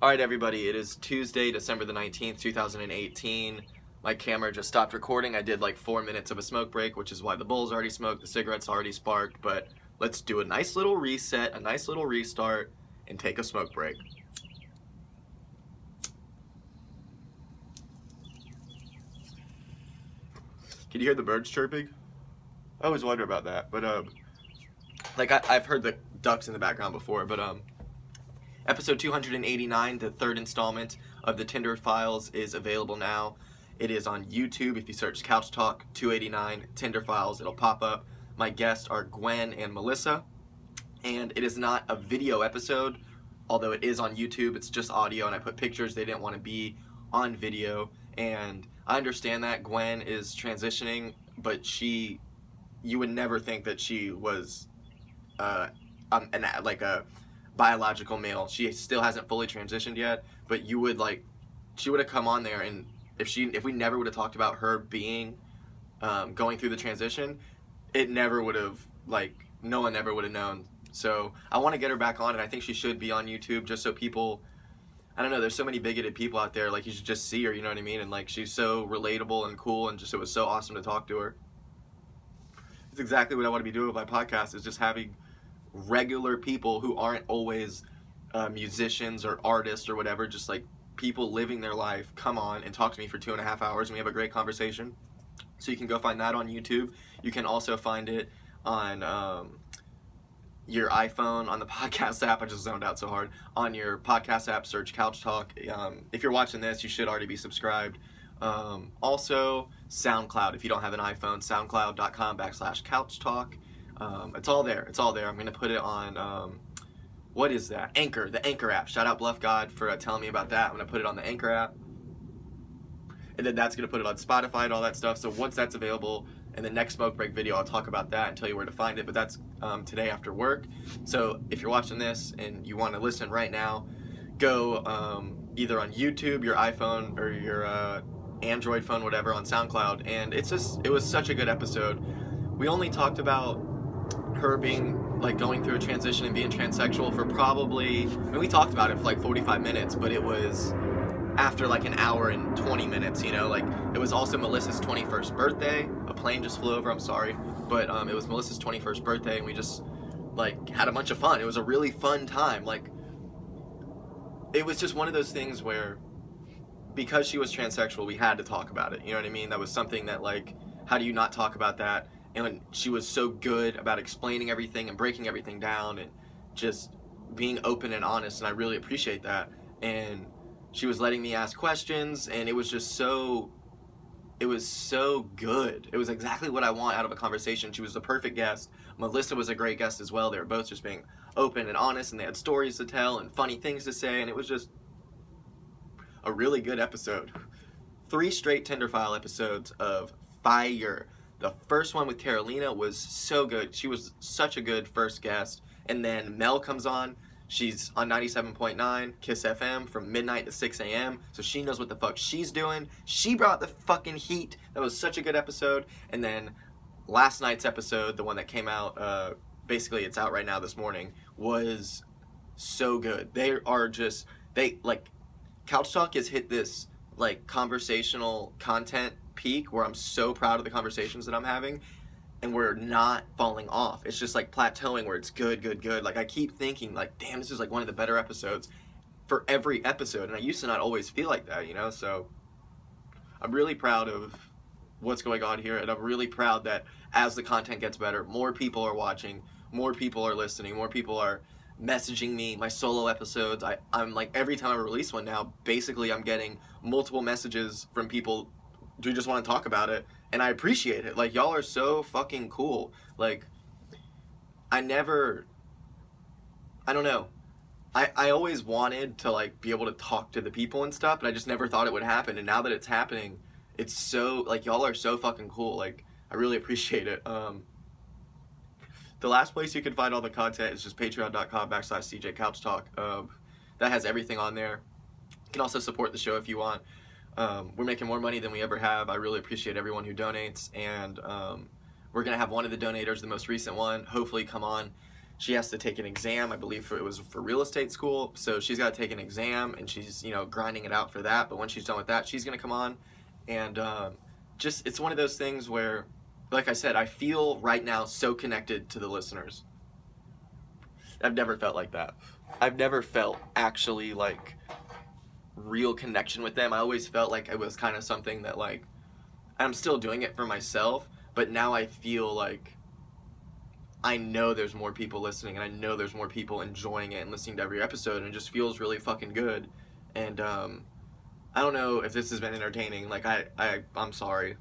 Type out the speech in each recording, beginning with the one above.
Alright everybody, it is Tuesday, December the 19th, 2018. My camera just stopped recording. I did like 4 minutes of a smoke break, which is why the bowl's already smoked, the cigarette's already sparked, but let's do a nice little reset, a nice little restart, and take a smoke break. Can you hear the birds chirping? I always wonder about that, but I've heard the ducks in the background before, but episode 289, the third installment of the Tinder Files, is available now. It is on YouTube. If you search Couch Talk 289 Tinder Files, it'll pop up. My guests are Gwen and Melissa, and it is not a video episode, although it is on YouTube. It's just audio, and I put pictures. They didn't want to be on video, and I understand that Gwen is transitioning, but you would never think that she was a biological male. She still hasn't fully transitioned yet, but she would have come on there, and if we never would have talked about her being going through the transition, it never would have, no one ever would have known. So I want to get her back on, and I think she should be on YouTube, just so people, I don't know, there's so many bigoted people out there, you should just see her, you know what I mean? And she's so relatable and cool, and just, it was so awesome to talk to her. It's exactly what I want to be doing with my podcast, is just having regular people who aren't always musicians or artists or whatever, just people living their life, come on and talk to me for 2.5 hours, and we have a great conversation. So you can go find that on YouTube. You can also find it on your iPhone, on the podcast app. I just zoned out so hard. On your podcast app, search Couch Talk. If you're watching this, you should already be subscribed. Also, SoundCloud. If you don't have an iPhone, soundcloud.com/Couch Talk. It's all there. It's all there. I'm going to put it on, what is that? Anchor, the Anchor app. Shout out Bluff God for telling me about that. I'm going to put it on the Anchor app. And then that's going to put it on Spotify and all that stuff. So once that's available, in the next smoke break video, I'll talk about that and tell you where to find it. But that's today after work. So if you're watching this and you want to listen right now, go either on YouTube, your iPhone, or your Android phone, whatever, on SoundCloud. And it was such a good episode. We only talked about her being going through a transition and being transsexual for probably, we talked about it for 45 minutes, but it was after an hour and 20 minutes, it was also Melissa's 21st birthday. A plane just flew over, I'm sorry, but it was Melissa's 21st birthday, and we just had a bunch of fun. It was a really fun time. It was just one of those things where, because she was transsexual, we had to talk about it, you know what I mean? That was something that how do you not talk about that? And she was so good about explaining everything and breaking everything down and just being open and honest, and I really appreciate that. And she was letting me ask questions, and it was so good. It was exactly what I want out of a conversation. She was the perfect guest. Melissa was a great guest as well. They were both just being open and honest, and they had stories to tell and funny things to say, and it was just a really good episode. 3 straight Tinder File episodes of fire. The first one with Carolina was so good. She was such a good first guest. And then Mel comes on. She's on 97.9 Kiss FM from midnight to 6 a.m. So she knows what the fuck she's doing. She brought the fucking heat. That was such a good episode. And then last night's episode, the one that came out, basically it's out right now this morning, was so good. Couch Talk has hit this conversational content peak where I'm so proud of the conversations that I'm having, and we're not falling off. It's just plateauing where it's good. I keep thinking damn, this is one of the better episodes for every episode, and I used to not always feel like that, so I'm really proud of what's going on here, and I'm really proud that as the content gets better, more people are watching, more people are listening, more people are messaging me. My solo episodes, I'm every time I release one now, basically I'm getting multiple messages from people. Do you just want to talk about it? And I appreciate it. Y'all are so fucking cool. I don't know. I always wanted to be able to talk to the people and stuff, but I just never thought it would happen. And now that it's happening, it's so y'all are so fucking cool. I really appreciate it. The last place you can find all the content is just patreon.com/CJ Couch Talk. That has everything on there. You can also support the show if you want. We're making more money than we ever have. I really appreciate everyone who donates, and we're going to have one of the donators, the most recent one, hopefully come on. she has to take an exam. I believe it was for real estate school. So she's got to take an exam, and she's, you know, grinding it out for that. But when she's done with that, she's gonna come on, and just it's one of those things where, like I said, I feel right now so connected to the listeners. I've never felt like that. I've never felt actually like real connection with them. I always felt like it was kind of something that, like, I'm still doing it for myself, but now I feel like I know there's more people listening, and I know there's more people enjoying it and listening to every episode, and it just feels really fucking good. And I don't know if this has been entertaining. Like, I'm sorry.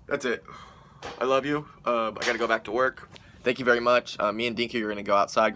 That's it. I love you. I gotta go back to work. Thank you very much. Me and Dinky are gonna go outside.